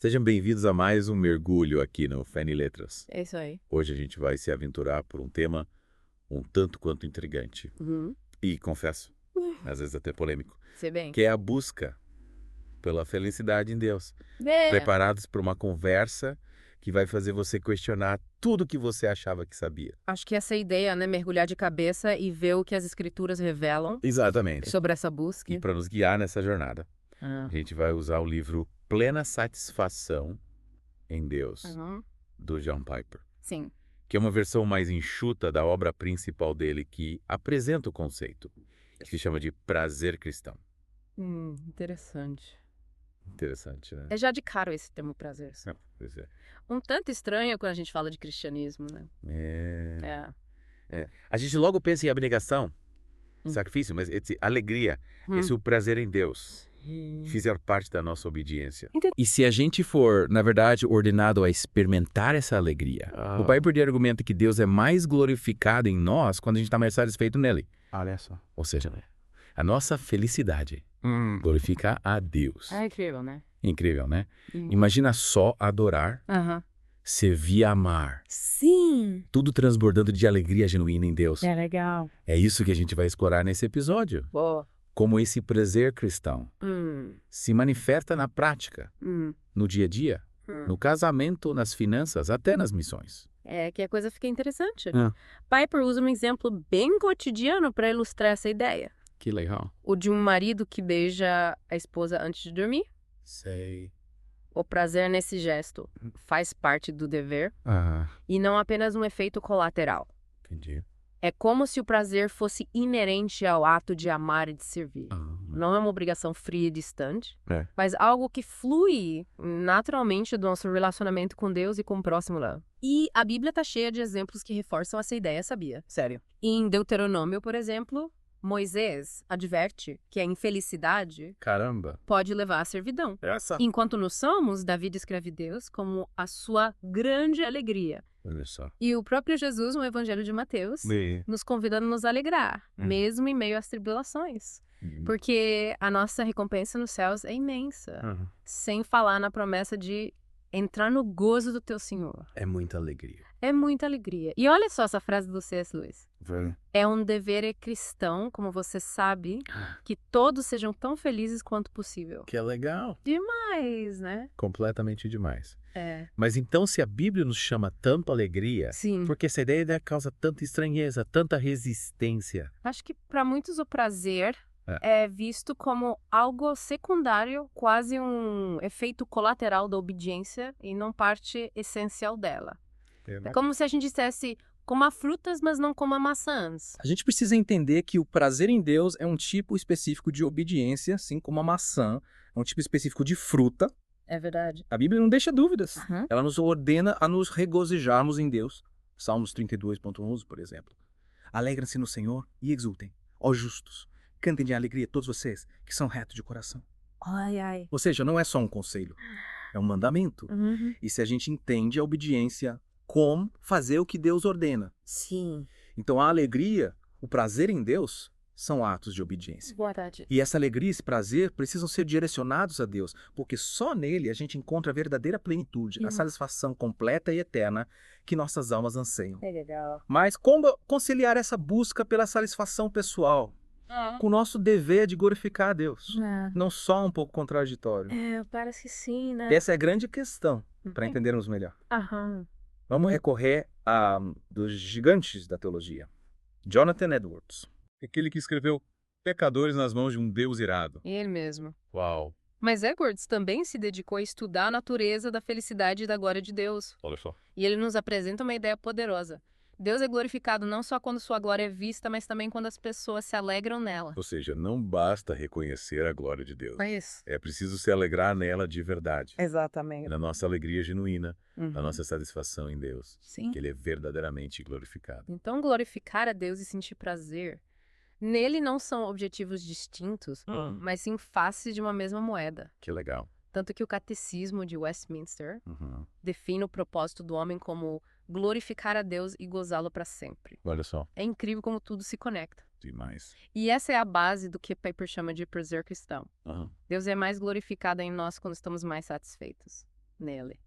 Sejam bem-vindos a mais um mergulho aqui no Fé em Letras. É isso aí. Hoje a gente vai se aventurar por um tema um tanto quanto intrigante. Uhum. E, confesso, às vezes até polêmico, Sei bem. que é a busca pela felicidade em Deus. É. Preparados para uma conversa que vai fazer você questionar tudo que você achava que sabia. Acho que essa é a ideia, né? Mergulhar de cabeça e ver o que as escrituras revelam Exatamente. sobre essa busca. E para nos guiar nessa jornada, Ah. a gente vai usar o livro Plena Satisfação em Deus, Uhum. do John Piper, Sim. que é uma versão mais enxuta da obra principal dele, que apresenta o conceito, que se chama de prazer cristão. Interessante. Interessante, né? É já de cara esse termo prazer. Pois é. Um tanto estranho quando a gente fala de cristianismo, né? A gente logo pensa em abnegação, Hum. sacrifício, mas alegria, esse é o prazer em Deus, fizer parte da nossa obediência. E se a gente for, na verdade, ordenado a experimentar essa alegria, o Piper argumenta que Deus é mais glorificado em nós quando a gente está mais satisfeito nele. Olha só. Ou seja, a nossa felicidade glorifica a Deus. É incrível, né? Incrível, né? Imagina só adorar, Aham. servir e amar. Sim. Tudo transbordando de alegria genuína em Deus. É legal. É isso que a gente vai explorar nesse episódio. Boa. Como esse prazer cristão se manifesta na prática, no dia a dia, no casamento, nas finanças, até nas missões. É que a coisa fica interessante. Ah. Piper usa um exemplo bem cotidiano para ilustrar essa ideia. Que legal. O de um marido que beija a esposa antes de dormir. Sei. O prazer nesse gesto faz parte do dever Ah, e não apenas um efeito colateral. entendi. É como se o prazer fosse inerente ao ato de amar e de servir. Não é uma obrigação fria e distante, É. mas algo que flui naturalmente do nosso relacionamento com Deus e com o próximo lá. E a Bíblia está cheia de exemplos que reforçam essa ideia, sabia? Sério. Em Deuteronômio, por exemplo, Moisés adverte que a infelicidade Caramba. pode levar à servidão. Essa. Enquanto nos Salmos, Davi descreve Deus como a sua grande alegria. Olha só. E o próprio Jesus, no Evangelho de Mateus, nos convida a nos alegrar, mesmo em meio às tribulações. Porque a nossa recompensa nos céus é imensa. Sem falar na promessa de entrar no gozo do teu Senhor. É muita alegria. É muita alegria. E olha só essa frase do C.S. Lewis. Velho. É um dever cristão, como você sabe, que todos sejam tão felizes quanto possível. Que é legal. Demais, né? Completamente demais. É. Mas então, se a Bíblia nos chama tanto alegria, Sim. por que essa ideia causa tanta estranheza, tanta resistência? Acho que para muitos o prazer é visto como algo secundário, quase um efeito colateral da obediência e não parte essencial dela. É como se a gente dissesse, coma frutas, mas não coma maçãs. A gente precisa entender que o prazer em Deus é um tipo específico de obediência, assim como a maçã é um tipo específico de fruta. É verdade. A Bíblia não deixa dúvidas. Uhum. Ela nos ordena a nos regozijarmos em Deus. Salmos 32.11, por exemplo. Alegrem-se no Senhor e exultem, ó justos. Cantem de alegria todos vocês que são retos de coração. Ai, ai. Ou seja, não é só um conselho, é um mandamento. E se a gente entende a obediência como fazer o que Deus ordena. Sim. Então a alegria, o prazer em Deus, são atos de obediência. Boa tarde. E essa alegria e esse prazer precisam ser direcionados a Deus, porque só nele a gente encontra a verdadeira plenitude, a satisfação completa e eterna que nossas almas anseiam. É legal. Mas como conciliar essa busca pela satisfação pessoal com o nosso dever de glorificar a Deus? Não só um pouco contraditório. Parece que sim, né? Essa é a grande questão, para entendermos melhor. Aham. Vamos recorrer a dos gigantes da teologia. Jonathan Edwards. Aquele que escreveu Pecadores nas mãos de um Deus irado. Ele mesmo. Uau. Mas Edwards também se dedicou a estudar a natureza da felicidade e da glória de Deus. Olha só. E ele nos apresenta uma ideia poderosa. Deus é glorificado não só quando sua glória é vista, mas também quando as pessoas se alegram nela. Ou seja, não basta reconhecer a glória de Deus. É isso. É preciso se alegrar nela de verdade. Exatamente. Na nossa alegria genuína, na nossa satisfação em Deus. Sim. Que Ele é verdadeiramente glorificado. Então, glorificar a Deus e sentir prazer, nele não são objetivos distintos, mas sim faces de uma mesma moeda. Que legal. Tanto que o Catecismo de Westminster define o propósito do homem como glorificar a Deus e gozá-lo para sempre. Olha só. É incrível como tudo se conecta. Demais. E essa é a base do que Piper chama de prazer cristão. Deus é mais glorificado em nós quando estamos mais satisfeitos. nele.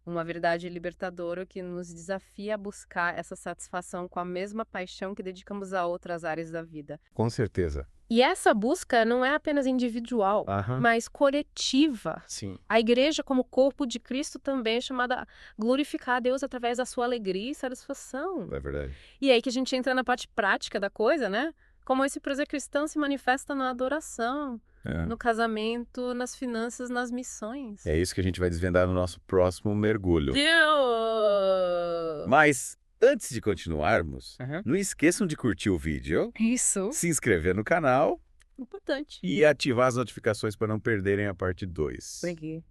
Uma verdade libertadora que nos desafia a buscar essa satisfação com a mesma paixão que dedicamos a outras áreas da vida. Com certeza. E essa busca não é apenas individual, mas coletiva. Sim. A igreja, como corpo de Cristo, também é chamada a glorificar a Deus através da sua alegria e satisfação. É verdade. E aí que a gente entra na parte prática da coisa, né? Como esse prazer cristão se manifesta na adoração, no casamento, nas finanças, nas missões. É isso que a gente vai desvendar no nosso próximo mergulho. Deus! Mas, antes de continuarmos, não esqueçam de curtir o vídeo, Isso. se inscrever no canal Importante. e ativar as notificações para não perderem a parte 2. Peguei.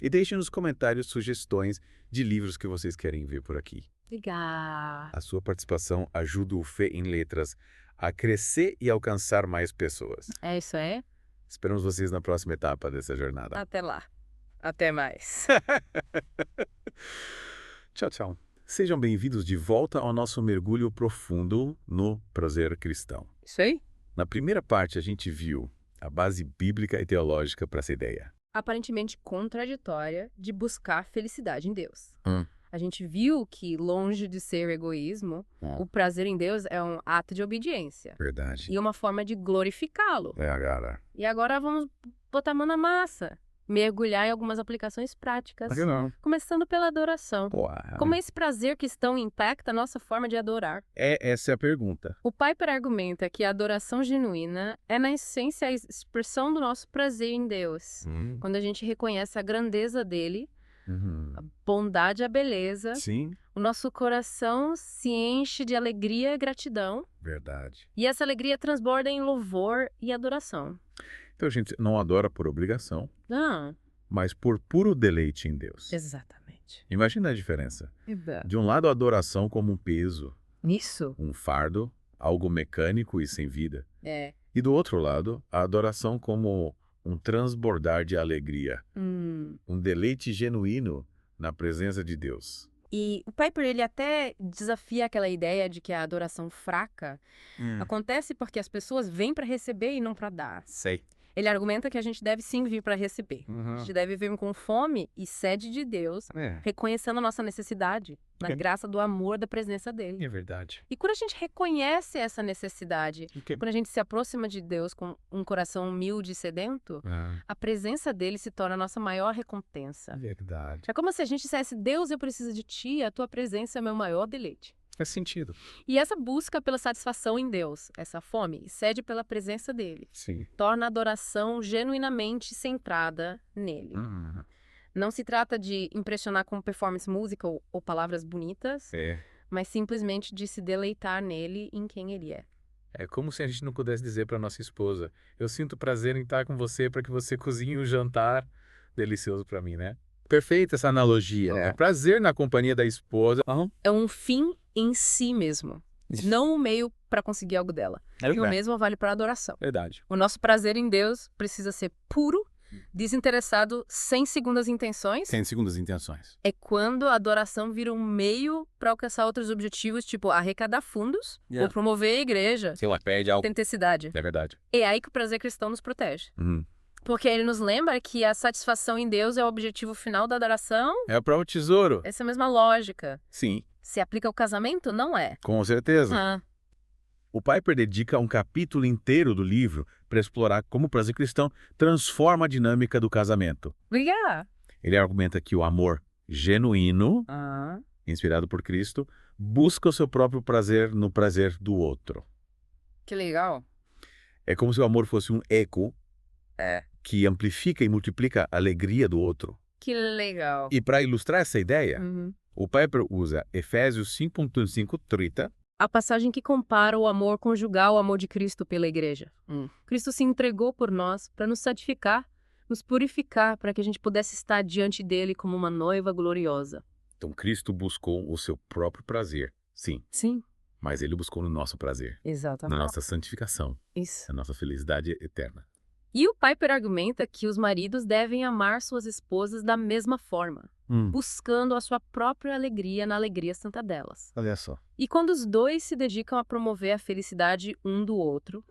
E deixem nos comentários sugestões de livros que vocês querem ver por aqui. Obrigada. A sua participação ajuda o Fé em Letras a crescer e alcançar mais pessoas. É isso aí. Esperamos vocês na próxima etapa dessa jornada. Até lá. Até mais. Tchau, tchau. Sejam bem-vindos de volta ao nosso mergulho profundo no prazer cristão. Isso aí. Na primeira parte, a gente viu a base bíblica e teológica para essa ideia. Aparentemente contraditória de buscar felicidade em Deus. A gente viu que, longe de ser egoísmo, o prazer em Deus é um ato de obediência. Verdade. E uma forma de glorificá-lo. Cara. E agora vamos botar a mão na massa. Mergulhar em algumas aplicações práticas. Por que não? Começando pela adoração. Uau. Como esse prazer cristão impacta a nossa forma de adorar? Essa é a pergunta. O Piper argumenta que a adoração genuína é, na essência, a expressão do nosso prazer em Deus. Quando a gente reconhece a grandeza dele, a bondade e a beleza, Sim. o nosso coração se enche de alegria e gratidão. Verdade. E essa alegria transborda em louvor e adoração. Então a gente não adora por obrigação, mas por puro deleite em Deus. Exatamente. Imagina a diferença. De um lado, a adoração como um peso, Isso. um fardo, algo mecânico e sem vida. É. E do outro lado, a adoração como um transbordar de alegria, um deleite genuíno na presença de Deus. E o Piper, ele até desafia aquela ideia de que a adoração fraca acontece porque as pessoas vêm para receber e não para dar. Sei. Ele argumenta que a gente deve sim vir para receber. A gente deve vir com fome e sede de Deus, reconhecendo a nossa necessidade, na graça do amor da presença dele. É verdade. E quando a gente reconhece essa necessidade, quando a gente se aproxima de Deus com um coração humilde e sedento, a presença dele se torna a nossa maior recompensa. Verdade. É como se a gente dissesse: Deus, eu preciso de ti, a tua presença é meu maior deleite. Faz sentido. E essa busca pela satisfação em Deus, essa fome, sede pela presença dele, Sim. torna a adoração genuinamente centrada nele. Não se trata de impressionar com performance musical ou palavras bonitas, mas simplesmente de se deleitar nele e em quem ele é. É como se a gente não pudesse dizer para nossa esposa: eu sinto prazer em estar com você para que você cozinhe um jantar delicioso para mim, né? Perfeita essa analogia. É prazer na companhia da esposa. É um fim em si mesmo, não um meio para conseguir algo dela. E o mesmo vale para a adoração. Verdade. O nosso prazer em Deus precisa ser puro, desinteressado, sem segundas intenções. Sem segundas intenções. É quando a adoração vira um meio para alcançar outros objetivos, tipo arrecadar fundos ou promover a igreja. Se ela perde algo. Autenticidade. É verdade. É aí que o prazer cristão nos protege. Porque ele nos lembra que a satisfação em Deus é o objetivo final da adoração. É o próprio tesouro. Essa é a mesma lógica. Sim. Se aplica ao casamento? Não é. Com certeza. O Piper dedica um capítulo inteiro do livro para explorar como o prazer cristão transforma a dinâmica do casamento. Obrigada. Ele argumenta que o amor genuíno, inspirado por Cristo, busca o seu próprio prazer no prazer do outro. Que legal. É como se o amor fosse um eco que amplifica e multiplica a alegria do outro. Que legal. E para ilustrar essa ideia, o Piper usa Efésios 5:5-30. A passagem que compara o amor conjugal ao amor de Cristo pela igreja. Cristo se entregou por nós para nos santificar, nos purificar, para que a gente pudesse estar diante dele como uma noiva gloriosa. Então Cristo buscou o seu próprio prazer, sim. Sim. Mas ele buscou no nosso prazer. Exatamente. Na nossa santificação. Isso. Na nossa felicidade eterna. E o Piper argumenta que os maridos devem amar suas esposas da mesma forma, buscando a sua própria alegria na alegria santa delas. Olha só. E quando os dois se dedicam a promover a felicidade um do outro,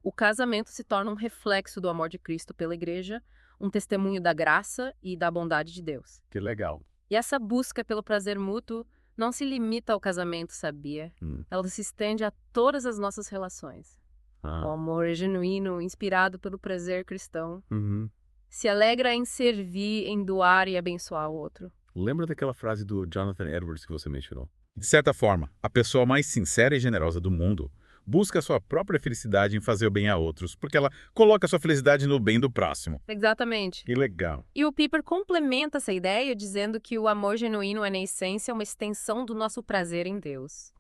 o casamento se torna um reflexo do amor de Cristo pela igreja, um testemunho da graça e da bondade de Deus. Que legal. E essa busca pelo prazer mútuo não se limita ao casamento, sabia? Ela se estende a todas as nossas relações. O amor é genuíno, inspirado pelo prazer cristão. Se alegra em servir, em doar e abençoar o outro. Lembra daquela frase do Jonathan Edwards que você mencionou? De certa forma, a pessoa mais sincera e generosa do mundo busca a sua própria felicidade em fazer o bem a outros, porque ela coloca a sua felicidade no bem do próximo. Exatamente. Que legal. E o Piper complementa essa ideia dizendo que o amor genuíno é, na essência, uma extensão do nosso prazer em Deus.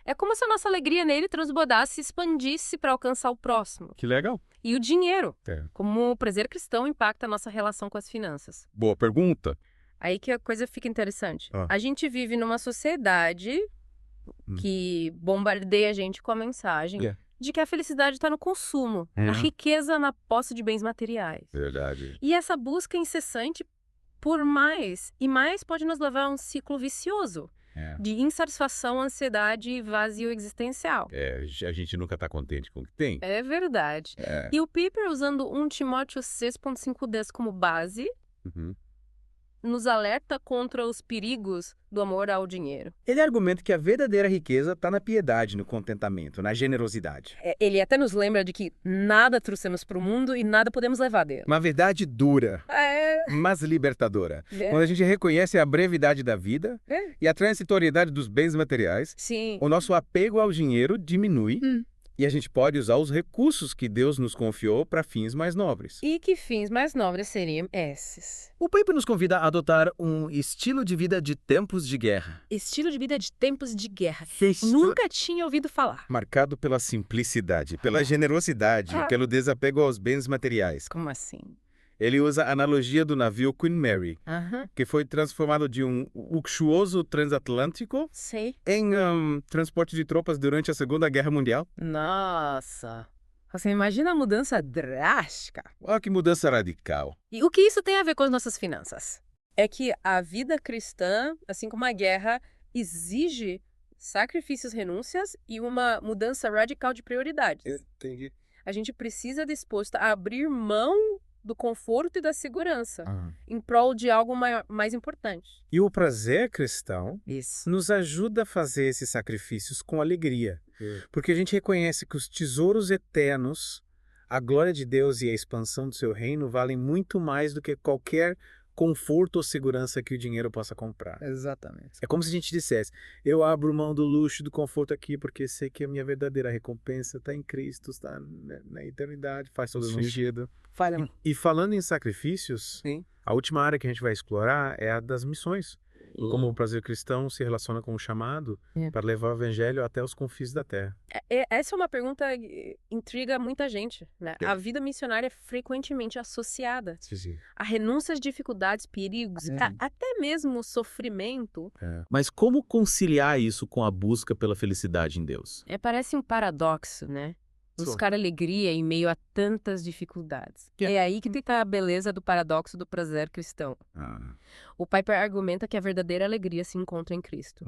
É como se a nossa alegria nele transbordasse e expandisse para alcançar o próximo. Que legal. E o dinheiro, como o prazer cristão impacta a nossa relação com as finanças. Boa pergunta. Aí que a coisa fica interessante. A gente vive numa sociedade que bombardeia a gente com a mensagem de que a felicidade está no consumo, a riqueza na posse de bens materiais. Verdade. E essa busca incessante por mais e mais pode nos levar a um ciclo vicioso de insatisfação, ansiedade e vazio existencial. A gente nunca está contente com o que tem. É verdade. E o Piper, usando 1 Timóteo 6,5 como base, nos alerta contra os perigos do amor ao dinheiro. Ele argumenta que a verdadeira riqueza está na piedade, no contentamento, na generosidade. Ele até nos lembra de que nada trouxemos para o mundo e nada podemos levar dele. Uma verdade dura, mas libertadora. Quando a gente reconhece a brevidade da vida e a transitoriedade dos bens materiais, o nosso apego ao dinheiro diminui. E a gente pode usar os recursos que Deus nos confiou para fins mais nobres. E que fins mais nobres seriam esses? O Piper nos convida a adotar um estilo de vida de tempos de guerra. Estilo de vida de tempos de guerra. Nunca tinha ouvido falar. Marcado pela simplicidade, pela generosidade, pelo desapego aos bens materiais. Como assim? Ele usa a analogia do navio Queen Mary, que foi transformado de um luxuoso transatlântico em transporte de tropas durante a Segunda Guerra Mundial. Nossa! Você imagina a mudança drástica? Olha que mudança radical. E o que isso tem a ver com as nossas finanças? É que a vida cristã, assim como a guerra, exige sacrifícios, renúncias e uma mudança radical de prioridades. Entendi. A gente precisa disposto a abrir mão do conforto e da segurança, em prol de algo mais importante. E o prazer cristão nos ajuda a fazer esses sacrifícios com alegria. Porque a gente reconhece que os tesouros eternos, a glória de Deus e a expansão do seu reino valem muito mais do que qualquer conforto ou segurança que o dinheiro possa comprar. Exatamente. É como se a gente dissesse, eu abro mão do luxo, do conforto aqui, porque sei que a minha verdadeira recompensa está em Cristo, está na eternidade, faz todo sentido. E falando em sacrifícios, a última área que a gente vai explorar é a das missões. Como o prazer cristão se relaciona com o chamado para levar o evangelho até os confins da terra. Essa é uma pergunta que intriga muita gente, né? A vida missionária é frequentemente associada a renúncias, dificuldades, perigos, até mesmo sofrimento. Mas como conciliar isso com a busca pela felicidade em Deus? Parece um paradoxo, né? Buscar alegria em meio a tantas dificuldades. É aí que está a beleza do paradoxo do prazer cristão. O Piper argumenta que a verdadeira alegria se encontra em Cristo.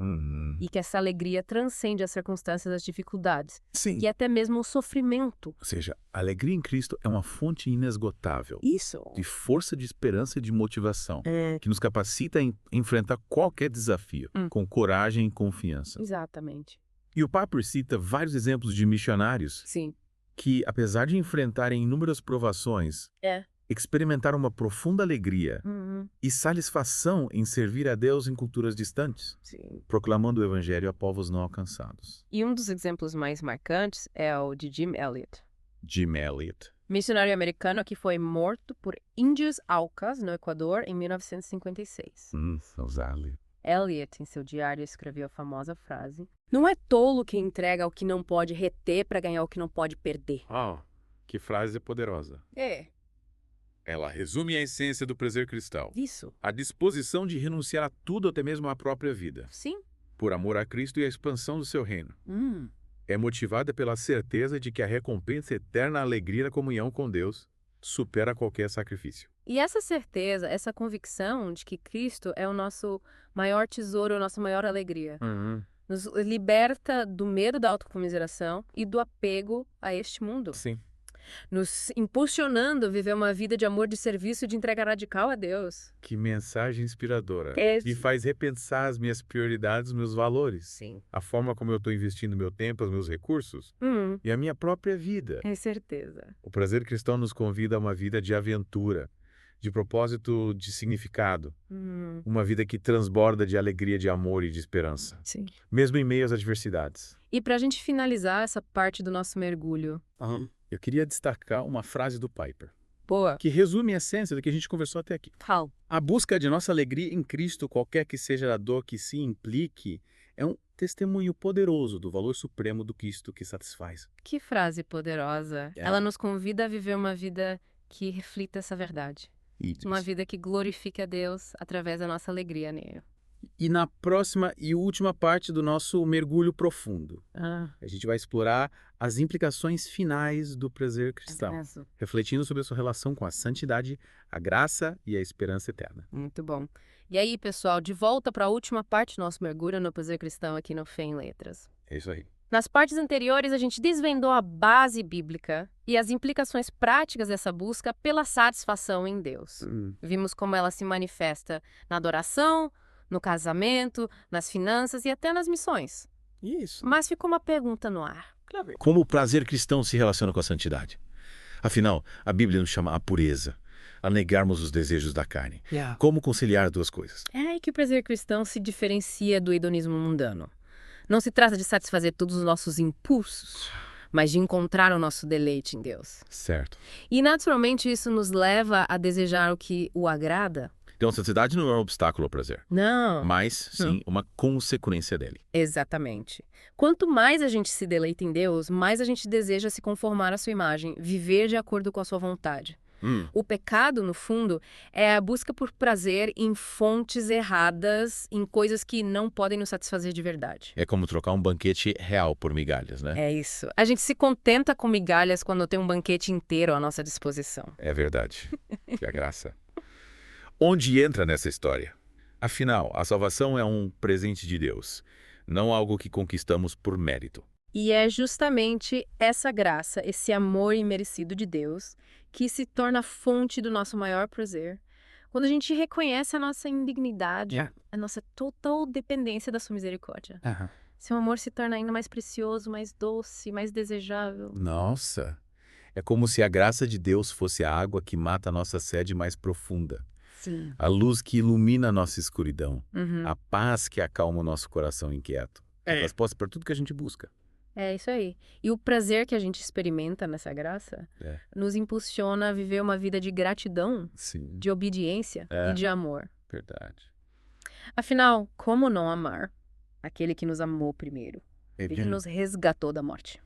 E que essa alegria transcende as circunstâncias das dificuldades. E até mesmo o sofrimento. Ou seja, a alegria em Cristo é uma fonte inesgotável. De força, de esperança e de motivação. Que nos capacita a enfrentar qualquer desafio. Com coragem e confiança. Exatamente. E o Piper cita vários exemplos de missionários que, apesar de enfrentarem inúmeras provações, experimentaram uma profunda alegria e satisfação em servir a Deus em culturas distantes, proclamando o evangelho a povos não alcançados. E um dos exemplos mais marcantes é o de Jim Elliot. Jim Elliot. Missionário americano que foi morto por índios Aucas, no Equador, em 1956. Elliot, em seu diário, escreveu a famosa frase: "Não é tolo quem entrega o que não pode reter para ganhar o que não pode perder." Que frase poderosa. Ela resume a essência do prazer cristão. A disposição de renunciar a tudo, até mesmo à própria vida. Por amor a Cristo e a expansão do seu reino. É motivada pela certeza de que a recompensa eterna, a alegria da comunhão com Deus, supera qualquer sacrifício. E essa certeza, essa convicção de que Cristo é o nosso maior tesouro, a nossa maior alegria, nos liberta do medo da autocomiseração e do apego a este mundo. nos impulsionando a viver uma vida de amor, de serviço e de entrega radical a Deus. Que mensagem inspiradora. Me faz repensar as minhas prioridades, os meus valores. Sim. A forma como eu estou investindo meu tempo, os meus recursos e a minha própria vida. É certeza. O prazer cristão nos convida a uma vida de aventura, de propósito, de significado. Uma vida que transborda de alegria, de amor e de esperança. Sim. Mesmo em meio às adversidades. E para a gente finalizar essa parte do nosso mergulho. Eu queria destacar uma frase do Piper. Boa. Que resume a essência do que a gente conversou até aqui. Qual? A busca de nossa alegria em Cristo, qualquer que seja a dor que se implique, é um testemunho poderoso do valor supremo do Cristo que satisfaz. Que frase poderosa. Ela nos convida a viver uma vida que reflita essa verdade. Uma vida que glorifique a Deus através da nossa alegria nele. E na próxima e última parte do nosso mergulho profundo, a gente vai explorar as implicações finais do prazer cristão, refletindo sobre a sua relação com a santidade, a graça e a esperança eterna. Muito bom. E aí, pessoal, de volta para a última parte do nosso mergulho no prazer cristão aqui no Fé em Letras. É isso aí. Nas partes anteriores, a gente desvendou a base bíblica e as implicações práticas dessa busca pela satisfação em Deus. Vimos como ela se manifesta na adoração, no casamento, nas finanças e até nas missões. Isso. Mas ficou uma pergunta no ar. Como o prazer cristão se relaciona com a santidade? Afinal, a Bíblia nos chama à pureza, a negarmos os desejos da carne. Como conciliar as duas coisas? É aí que o prazer cristão se diferencia do hedonismo mundano. Não se trata de satisfazer todos os nossos impulsos, mas de encontrar o nosso deleite em Deus. Certo. E, naturalmente, isso nos leva a desejar o que o agrada. Então, a santidade não é um obstáculo ao prazer. Não. Mas, sim, uma consequência dele. Exatamente. Quanto mais a gente se deleita em Deus, mais a gente deseja se conformar à sua imagem, viver de acordo com a sua vontade. O pecado, no fundo, é a busca por prazer em fontes erradas, em coisas que não podem nos satisfazer de verdade. É como trocar um banquete real por migalhas, né? É isso. A gente se contenta com migalhas quando tem um banquete inteiro à nossa disposição. É verdade. Que a graça. Onde entra nessa história? Afinal, a salvação é um presente de Deus, não algo que conquistamos por mérito. E é justamente essa graça, esse amor imerecido de Deus, que se torna a fonte do nosso maior prazer. Quando a gente reconhece a nossa indignidade, a nossa total dependência da sua misericórdia. Seu amor se torna ainda mais precioso, mais doce, mais desejável. Nossa! É como se a graça de Deus fosse a água que mata a nossa sede mais profunda. Sim. A luz que ilumina a nossa escuridão. A paz que acalma o nosso coração inquieto. A resposta para tudo que a gente busca. É isso aí. E o prazer que a gente experimenta nessa graça nos impulsiona a viver uma vida de gratidão, de obediência e de amor. Verdade. Afinal, como não amar aquele que nos amou primeiro? E que nos resgatou da morte.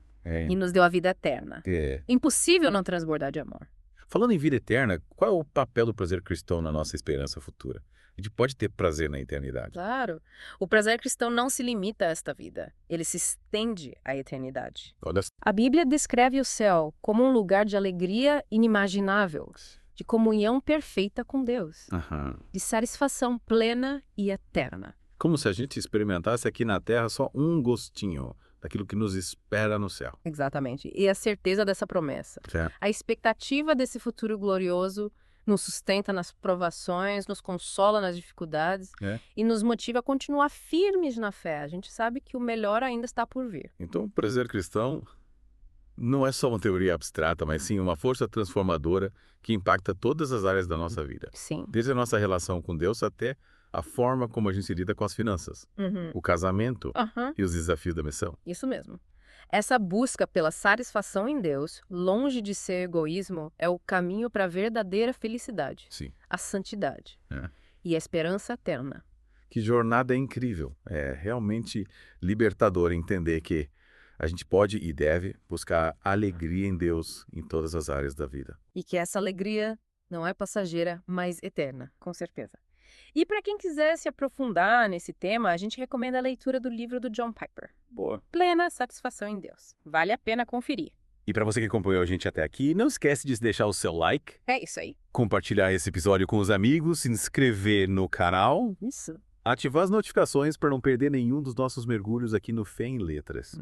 E nos deu a vida eterna. Impossível não transbordar de amor. Falando em vida eterna, qual é o papel do prazer cristão na nossa esperança futura? A gente pode ter prazer na eternidade. Claro. O prazer cristão não se limita a esta vida. Ele se estende à eternidade. Olha. A Bíblia descreve o céu como um lugar de alegria inimaginável, de comunhão perfeita com Deus, de satisfação plena e eterna. Como se a gente experimentasse aqui na Terra só um gostinho daquilo que nos espera no céu. Exatamente. E a certeza dessa promessa. A expectativa desse futuro glorioso nos sustenta nas provações, nos consola nas dificuldades e nos motiva a continuar firmes na fé. A gente sabe que o melhor ainda está por vir. Então, o prazer cristão não é só uma teoria abstrata, mas sim uma força transformadora que impacta todas as áreas da nossa vida. Sim. Desde a nossa relação com Deus até a forma como a gente lida com as finanças, o casamento e os desafios da missão. Isso mesmo. Essa busca pela satisfação em Deus, longe de ser egoísmo, é o caminho para a verdadeira felicidade, a santidade e a esperança eterna. Que jornada incrível! É realmente libertador entender que a gente pode e deve buscar alegria em Deus em todas as áreas da vida. E que essa alegria não é passageira, mas eterna, com certeza. E para quem quiser se aprofundar nesse tema, a gente recomenda a leitura do livro do John Piper. Boa. Plena Satisfação em Deus. Vale a pena conferir. E para você que acompanhou a gente até aqui, não esquece de deixar o seu like. É isso aí. Compartilhar esse episódio com os amigos, se inscrever no canal. Isso. ativar as notificações para não perder nenhum dos nossos mergulhos aqui no Fé em Letras.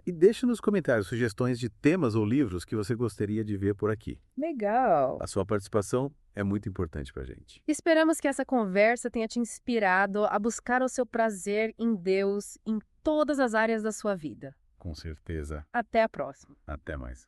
E deixe nos comentários sugestões de temas ou livros que você gostaria de ver por aqui. Legal! A sua participação é muito importante para a gente. Esperamos que essa conversa tenha te inspirado a buscar o seu prazer em Deus em todas as áreas da sua vida. Com certeza. Até a próxima. Até mais.